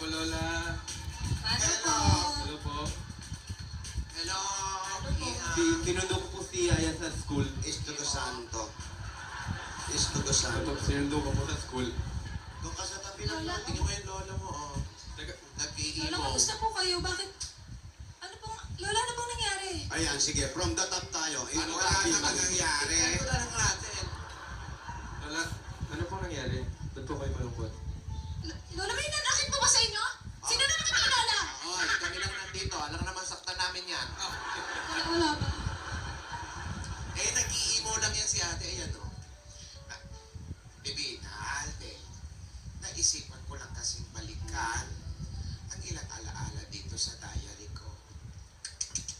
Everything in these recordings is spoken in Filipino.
po, Lola. Paano po? Hello po. Hello. Sinundo ko po si Aya sa school. Espiritu Santo. Espiritu Santo. Sinundo ko po sa school. Doon ka sa tabi ng Lola, tingin mo yung lola mo, oh. Lola, Nag-iimo. kamusta po kayo? Bakit? Lola, ano pong nangyari? Ayan, sige. From the top tayo. Ano wala naman nangyari? Ano lang natin? Lola, ano pong nangyari? Ba't po kayo malungkot? Lola, may nanakit po ba sa inyo? Sino na naman ang Lola? Oy, kami lang nandito. Alam naman saktan namin yan. Wala ba? Eh, nag-iimo lang yan si ate. Ayan, oh. Bibi, ate. Naisipan ko lang kasing balikan ang ilang alaala dito sa diary ko.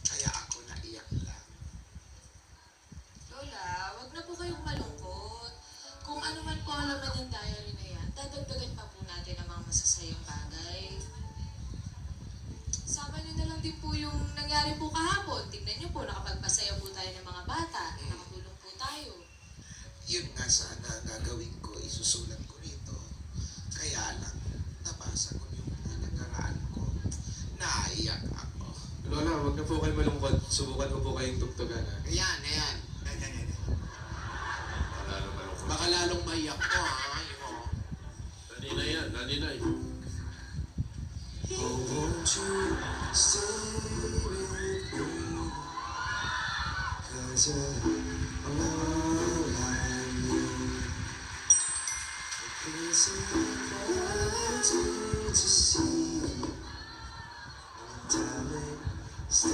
Kaya ako naiyak lang. Lola, wag na po kayong malungkot. Kung ano man po ang laman ng diary na yan, dadagdagan pa po natin ang mga masasayang bagay. Sama niyo na lang din po yung nangyari po kahapon. Tingnan niyo po, nakapagpasaya po tayo ng mga bata. Nakatulong po tayo. Yun nga sana gagawin ko, isusulat ko rito. Kaya lang, nabasa ko yung mga nakaraan ko. Naiyak ako. Lola, huwag na po kayo malungkot. Subukan ko po kayong tugtugan, ha? Ayan, ayan. Baka lalong maiyak ko, ha? Yung, Nanina yan, nanina eh. Oh, won't you stay with me? 'Cause you're all I need. It's impossible to see. Darling, stay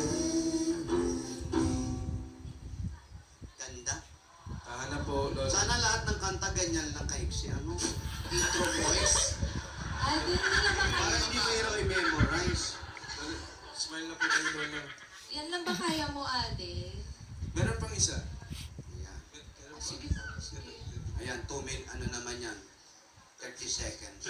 with me. ganda. Tahan na po, Lola. Sana lahat ng kanta ganyan lang kaiksi. Ano? Intro voice. Ay, di na lang ba Para kaya? hindi mahirap i-memorize. Smile na po kayo, Lola. Yan lang ba kaya mo, Ate? Meron pang isa. Ayan. Meron pang Sige po, sige. Ayan, 2 minutes, ano naman yan? 30 seconds.